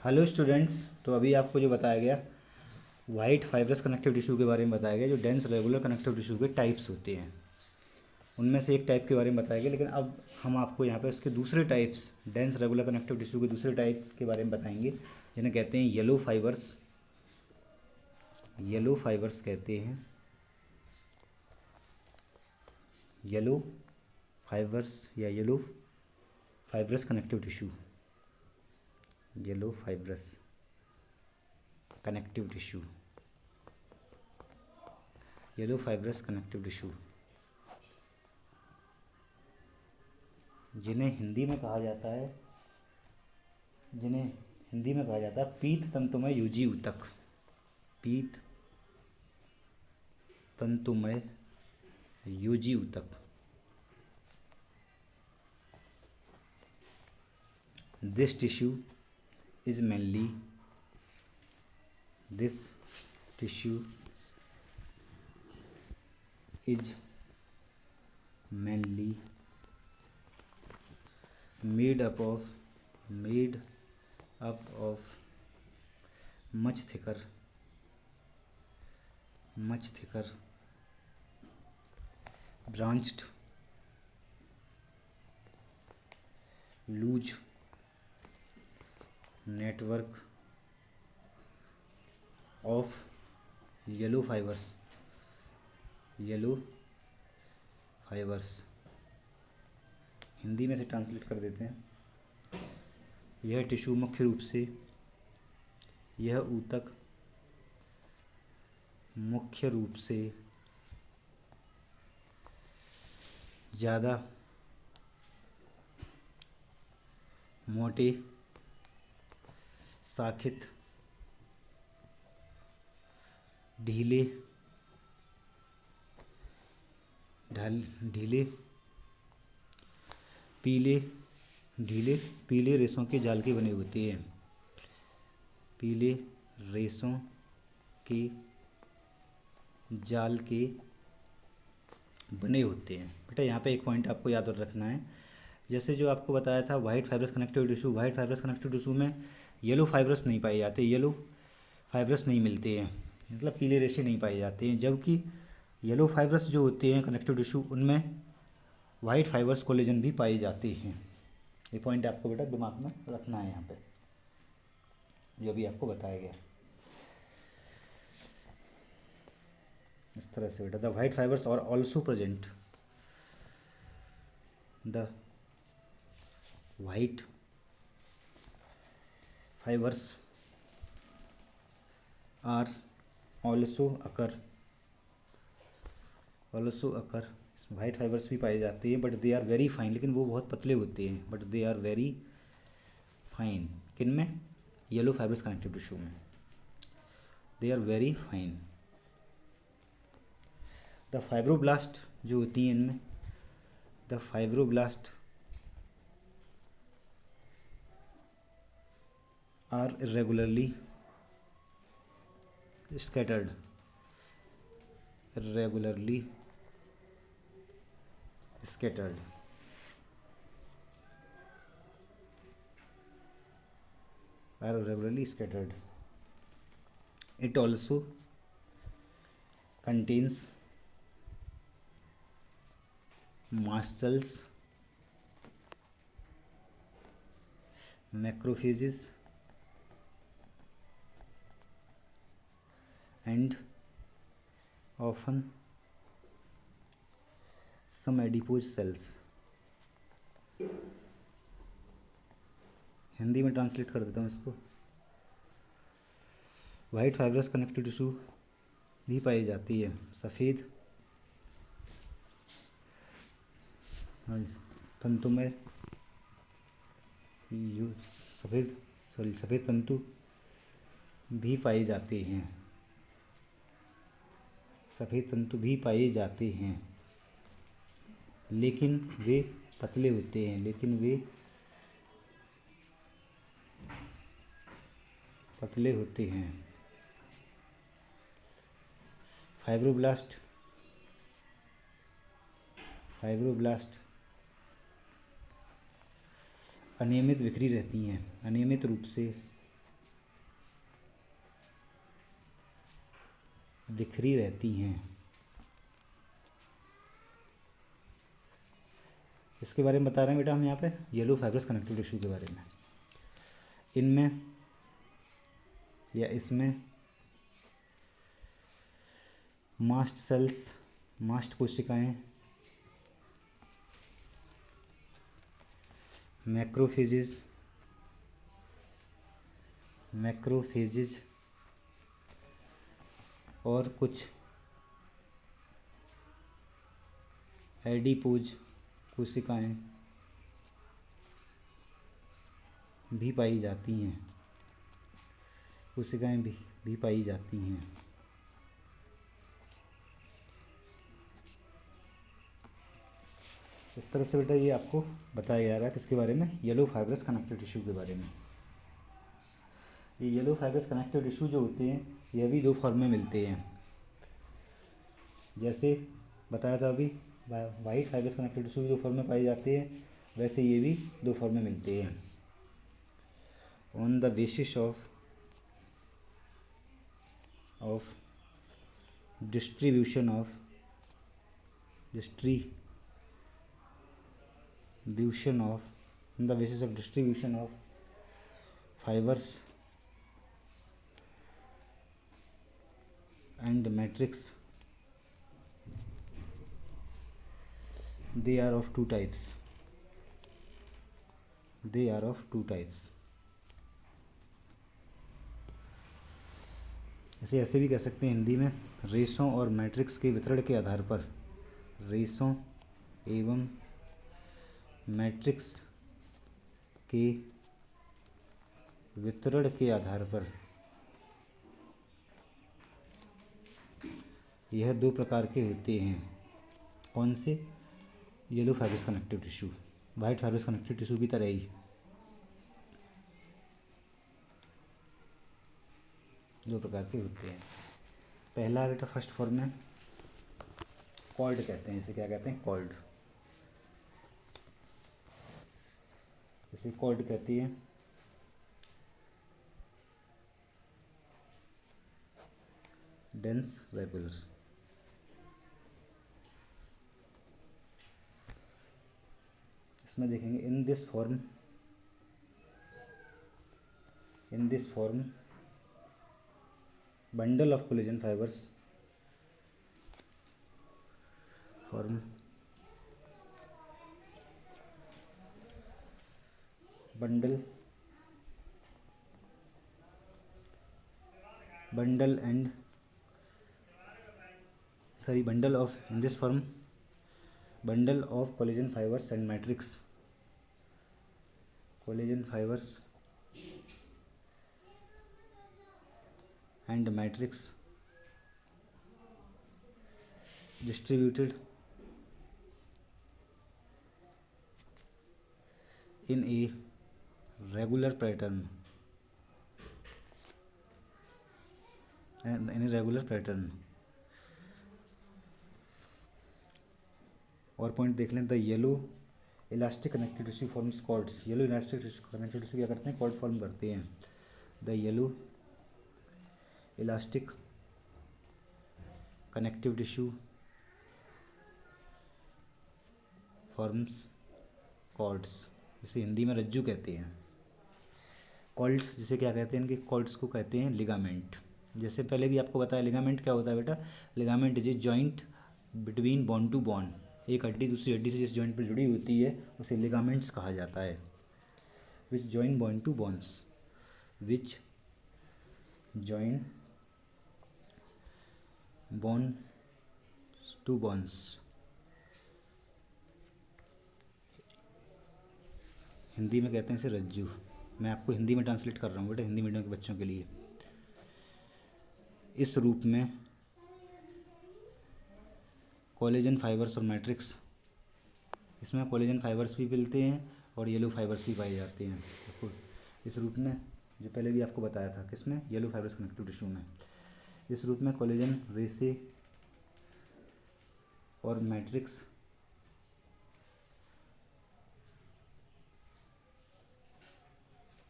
Hello students. तो अभी आपको जो बताया गया वाइट फाइब्रस कनेक्टिव टिश्यू के बारे में बताया गया, जो डेंस रेगुलर कनेक्टिव टिश्यू के टाइप्स होते हैं उनमें से एक टाइप के बारे में बताया गया। लेकिन अब हम आपको यहाँ पे उसके दूसरे types, dense regular connective tissue के दूसरे टाइप के बारे में बताएंगे, जिन्हें कहते हैं येलो फाइबर्स। येलो फाइबर्स कहते हैं, येलो फाइबर्स या yellow fibrous connective tissue, yellow fibrous connective tissue, yellow fibrous connective tissue, जिन्हें हिंदी में कहा जाता है, पीत तंतुमय यूजी ऊतक। पीत तंतुमय यूजी ऊतक। This tissue is mainly made up of much thicker branched loose network of yellow fibers। Hindi में से ट्रांसलेट कर देते हैं। यह टिश्यू मुख्य रूप से, यह ऊतक मुख्य रूप से ज़्यादा मोटे शाखित ढीले पीले रेशों के जाल के बने होते हैं। पीले रेशों के जाल के बने होते हैं। बेटा यहाँ पे एक पॉइंट आपको याद रखना है, जैसे जो आपको बताया था white fibrous connective tissue, white fibrous connective tissue में येलो फाइब्रस नहीं पाए जाते, येलो फाइब्रस नहीं मिलते हैं, मतलब पीले रेशे नहीं पाए जाते हैं। जबकि येलो फाइब्रस जो होते हैं कनेक्टिव टिश्यू, उनमें वाइट फाइबर्स कोलेजन भी पाए जाते हैं। ये पॉइंट आपको बेटा दिमाग में रखना है यहाँ पे, जो भी आपको बताया गया इस तरह से बेटा। The white fibres are also present, the white fibres are also occur white fibres भी पाए जाते हैं, but they are very fine, लेकिन वो बहुत पतले होते हैं। But they are very fine, किन में? येलो फाइब्रस कनेक्टिव टिश्यू में they are very fine. The fibroblast जो होती हैं इनमें, the fibroblast are irregularly scattered, irregularly scattered, are irregularly scattered. It also contains mast cells, macrophages and often some adipose cells। Hindi में translate कर देता हूँ इसको। वाइट फाइब्रस कनेक्टिव टिश्यू भी पाई जाती है सफ़ेद तंतुमय सफ़ेद तंतु भी पाए जाते हैं, सफ़ेद तंतु भी पाए जाते हैं, लेकिन वे पतले होते हैं, फाइब्रोब्लास्ट अनियमित बिखरी रहती हैं, अनियमित रूप से बिखरी रहती हैं। इसके बारे में बता रहे हैं बेटा हम यहाँ पे येलो फाइब्रस कनेक्टिव टिश्यू के बारे में। इनमें या इसमें मास्ट सेल्स, मास्ट कोशिकाएं, मैक्रोफेजेज और कुछ एडिपोज कोशिकाएं भी पाई जाती हैं, कोशिकाएं भी पाई जाती हैं। इस तरह से बेटा ये आपको बताया जा रहा है किसके बारे में, येलो फाइब्रस कनेक्टिव टिश्यू के बारे में। ये येलो फाइब्रस कनेक्टिव टिश्यू जो होते हैं ये भी दो फॉर्म में मिलते हैं, जैसे बताया था अभी वाइट फाइब्रस कनेक्टिव टिश्यू भी दो फॉर्म में पाए जाते हैं, वैसे ये भी दो फॉर्म में मिलते हैं। On the basis of distribution of fibers and matrix, they are of two types. ऐसे भी कह सकते हैं हिंदी में, रेशों और मैट्रिक्स के वितरण के आधार पर, रेशों एवं मैट्रिक्स के वितरण के आधार पर यह दो प्रकार के होते हैं। कौन से? Yellow fibrous connective tissue, white fibrous connective tissue की तरह ही दो प्रकार के होते हैं। पहला बेटा फर्स्ट फॉर्म में कॉर्ड कहते हैं, इसे क्या कहते हैं? कॉर्ड। इसे कॉर्ड कहती है। Dense regular. इसमें देखेंगे in this form bundle of collagen fibers form bundle of collagen fibers and matrix, collagen fibers and matrix distributed in a regular pattern और पॉइंट देख लें, the yellow elastic connective tissue forms cords. Yellow elastic connective tissue क्या करते हैं? Cord form करते हैं। The yellow elastic connective tissue forms cords, जिसे हिंदी में रज्जू कहते हैं। कॉर्ड्स जिसे क्या कहते हैं? इनके कॉर्ड्स को कहते हैं लिगामेंट। जैसे पहले भी आपको बताया लिगामेंट क्या होता है बेटा। Ligament is a joint between bone to bone. एक हड्डी दूसरी हड्डी से जिस जॉइंट पर जुड़ी होती है उसे लिगामेंट्स कहा जाता है। Which join bone to bones, which join bone to bones. Hindi में कहते हैं इसे रज्जू। मैं आपको हिंदी में ट्रांसलेट कर रहा हूँ बेटा, हिंदी मीडियम के बच्चों के लिए। इस रूप में कोलेजन फाइबर्स और मैट्रिक्स, इसमें कोलेजन फाइबर्स भी मिलते हैं और येलो फाइबर्स भी पाए जाते हैं। देखो इस रूप में, जो पहले भी आपको बताया था, किसमें? येलो फाइबर्स कनेक्टिव टिश्यू में। इस रूप में कोलेजन रेसे और मैट्रिक्स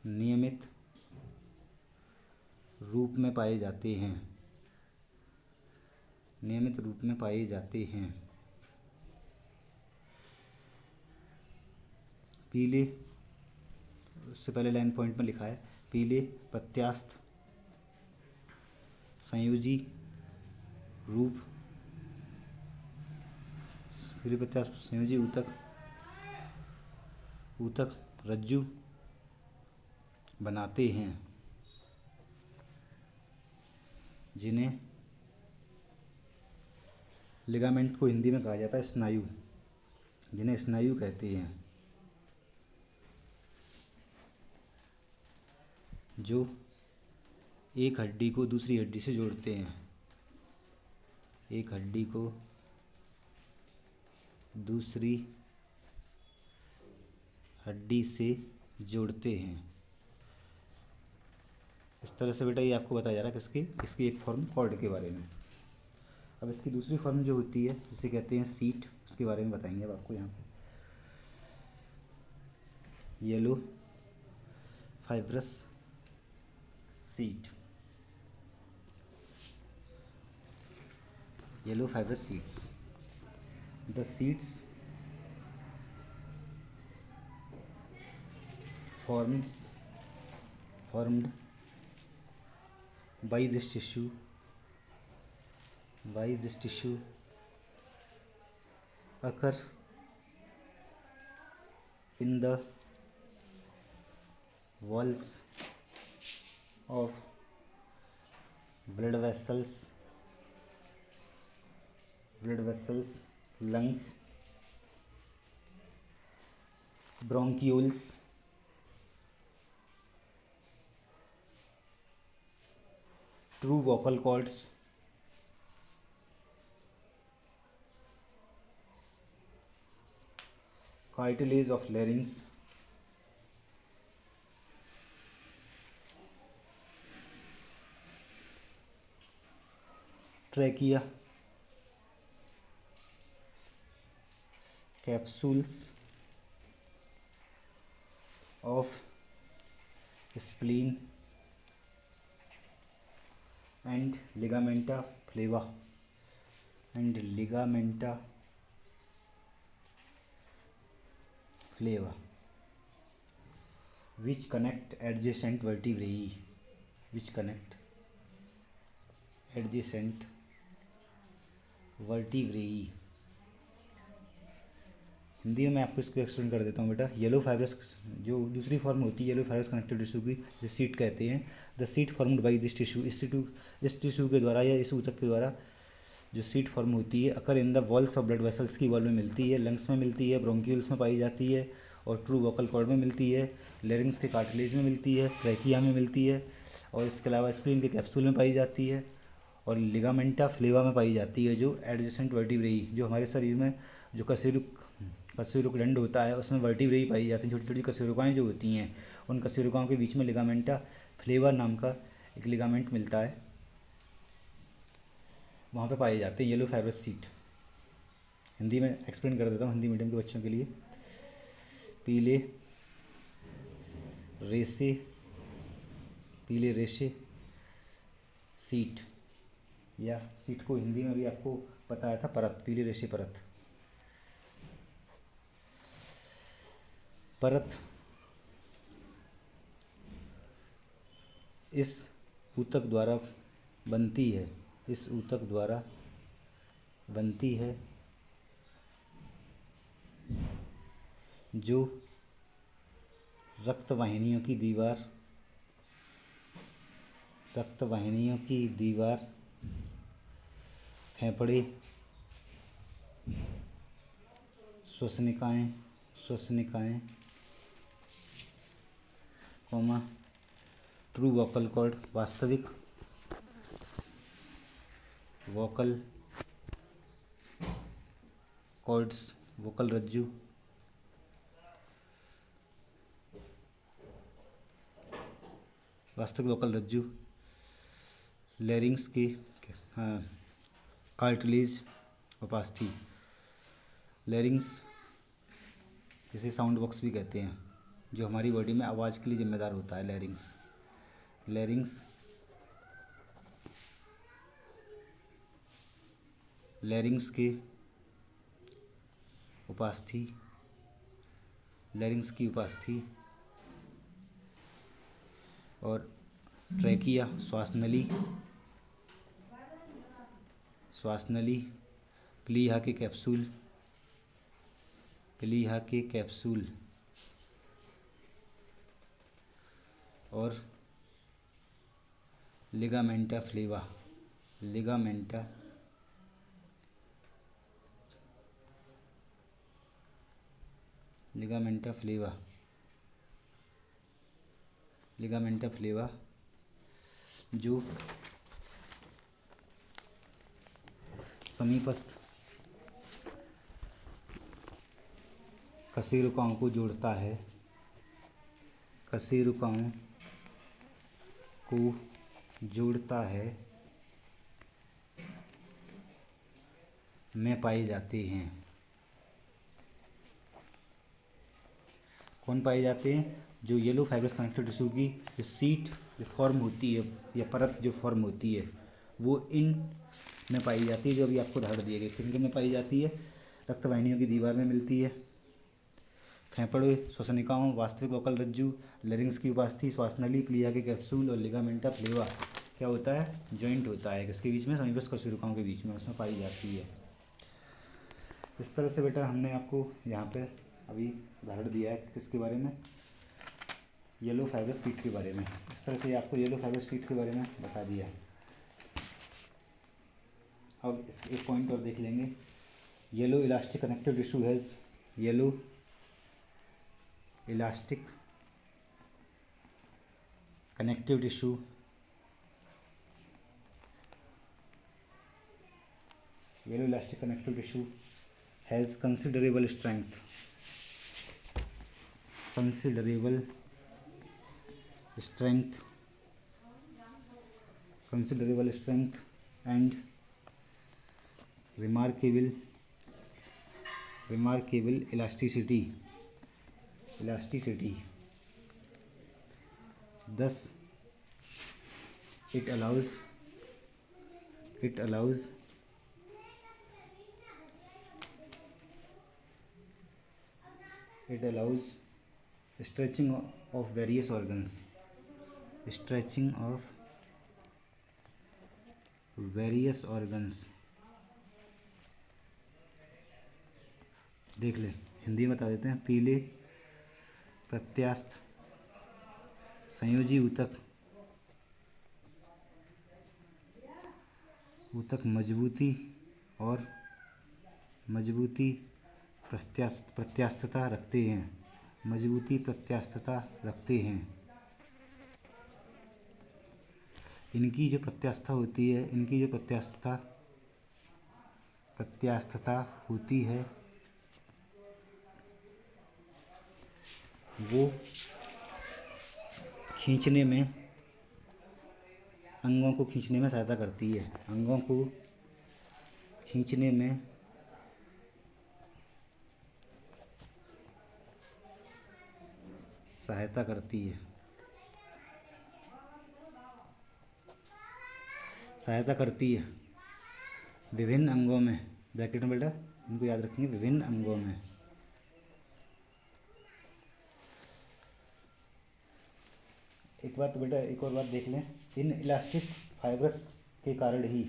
नियमित रूप में पाए जाते हैं। नियमित रूप में पाए जाते हैं। पीले, उससे पहले लाइन पॉइंट में लिखा है पीले प्रत्यास्थ संयोजी रूप, पीले प्रत्यास्थ संयोजी ऊतक रज्जु बनाते हैं, जिन्हें लिगामेंट को हिंदी में कहा जाता है स्नायु, जिन्हें स्नायु कहते हैं, जो एक हड्डी को दूसरी हड्डी से जोड़ते हैं, एक हड्डी को दूसरी हड्डी से जोड़ते हैं। इस तरह से बेटा ये आपको बताया जा रहा है किसकी, इसकी एक फॉर्म कॉर्ड के बारे में। अब इसकी दूसरी फॉर्म जो होती है जिसे कहते हैं सीट, उसके बारे में बताएंगे अब आपको यहाँ पे। Yellow fibrous seat, yellow fibrous seeds, the seeds formed by this tissue occur in the walls of blood vessels, lungs, bronchioles, true vocal cords, cartilage of larynx, trachea, capsules of spleen and ligamenta flava, which connect adjacent vertebrae, Hindi में मैं आपको इसको explain कर देता हूँ बेटा। Yellow fibrous जो दूसरी फॉर्म होती है येलो फाइब्रस कनेक्टिव टिश्यू की, जिसे सीट कहते हैं, the seat formed by this tissue, इस टिश्यू के द्वारा या इस ऊतक के द्वारा जो सीट फॉर्म होती है occur in the walls of blood vessels की वॉल में मिलती है, लंग्स में मिलती है, ब्रोंकियल्स में पाई जाती है और ट्रू वोकल कॉर्ड में मिलती है, लेरिंग्स के कार्टिलेज में मिलती है, ट्रैकिया में मिलती है और इसके अलावा स्प्लीन के कैप्सूल में पाई जाती है और लिगामेंटा फ्लेवा में पाई जाती है, जो एडजेसेंट वर्टिब्रेई, जो हमारे शरीर में जो कशेरुकदंड होता है उसमें वर्टिब्रेई पाई जाती हैं, छोटी छोटी कशेरुकाएँ जो होती हैं, उन कशेरुकाओं के बीच में लिगामेंटा फ्लेवा नाम का एक लिगामेंट मिलता है, वहाँ पे पाए जाते हैं येलो फाइब्रस सीट। हिंदी में एक्सप्लेन कर देता हूँ हिंदी मीडियम के बच्चों के लिए। पीले रेशे सीट, या सीट को हिंदी में भी आपको बताया था परत, पीले रेशे परत इस ऊतक द्वारा बनती है, जो रक्तवाहिनियों की दीवार, फेफड़े, श्वसनिकाएं, ट्रू वोकल कॉर्ड, वास्तविक वोकल कॉर्ड्स, वोकल रज्जु, लेरिंग्स की कार्टिलेज उपास्थि, लेरिंग्स जिसे साउंड बॉक्स भी कहते हैं, जो हमारी बॉडी में आवाज़ के लिए जिम्मेदार होता है, लेरिंग्स लैरिंग्स के उपास्थि, लैरिंग्स की उपास्थि और ट्रैकिया श्वासनली, श्वासनली, प्लीहा के कैप्सूल, प्लीहा के कैप्सूल और लिगामेंटा फ्लेवा, लिगामेंटा लिगामेंटा फ्लेवा, लिगामेंटा फ्लेवा जो समीपस्थ कशेरुकाओं को जोड़ता है, कशेरुकाओं को जोड़ता है, में पाए जाते हैं। कौन पाए जाते हैं? जो येलो फाइब्रस कनेक्टिव टिश्यू की जो सीट जो फॉर्म होती है या परत जो फॉर्म होती है वो इन में पाई जाती है, जो अभी आपको उदाहरण दिए गए। किन में पाई जाती है? रक्तवाहिनियों की दीवार में मिलती है, फेफड़े, श्वसनिकाओं, वास्तविक वोकल रज्जु, लैरिंग्स की उपास्थि, श्वासनली, प्लीहा के कैप्सूल और लिगामेंटा फ्लेवा क्या होता है? जॉइंट होता है किसके बीच में? समीपस्थ कशेरुकाओं के बीच में, उसमें पाई जाती है। इस तरह से बेटा हमने आपको यहाँ पे अभी उदाहरण दिया है किसके बारे में? येलो फाइब्रस सीट के बारे में। इस तरह से आपको येलो फाइब्रस सीट के बारे में बता दिया है। अब इस एक पॉइंट और देख लेंगे। Yellow elastic connective tissue has, yellow elastic connective tissue yellow elastic connective tissue has considerable strength, considerable strength, considerable strength and remarkable elasticity, thus it allows stretching of various organs, stretching of various organs। देख ले, हिंदी में बता देते हैं। पीले प्रत्यास्थ संयोजी ऊतक मजबूती प्रत्यास्थता रखते हैं, मजबूती प्रत्यास्थता रखते हैं। इनकी जो प्रत्यास्थता होती है, इनकी जो प्रत्यास्थता होती है वो खींचने में, अंगों को खींचने में सहायता करती है, अंगों को खींचने में सहायता करती है, विभिन्न अंगों में। ब्रैकेट में बेटा इनको याद रखेंगे, विभिन्न अंगों में। एक बात तो बेटा एक और बात देख लें, इन इलास्टिक फाइब्रस के कारण ही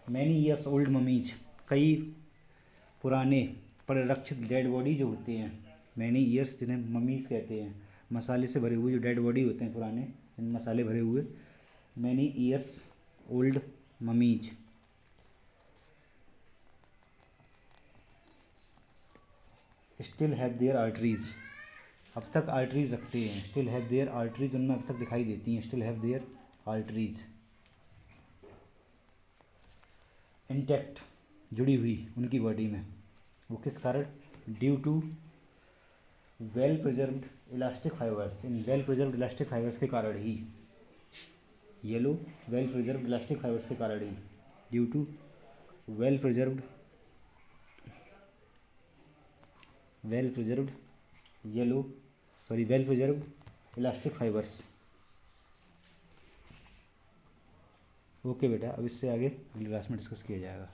मैनी ईयर्स ओल्ड ममीज, कई पुराने परिरक्षित डेड बॉडी जो होते हैं, मैनी ईयर्स जिन्हें ममीज कहते हैं, मसाले से भरे हुए जो डेड बॉडी होते हैं पुराने, इन मसाले भरे हुए, many years old mummies still have there arteries, अब तक आर्टरीज रखते हैं। स्टिल हैव देयर आर्टरीज, उनमें अब तक दिखाई देती हैं। Still have there arteries intact, जुड़ी हुई उनकी बॉडी में। वो किस कारण? Due to well preserved elastic fibres, in well preserved elastic fibres के कारण ही, yellow well preserved elastic fibres के कारण ही, due to well preserved elastic fibres. Okay बेटा, अब इससे आगे अगली क्लास में डिस्कस किया जाएगा।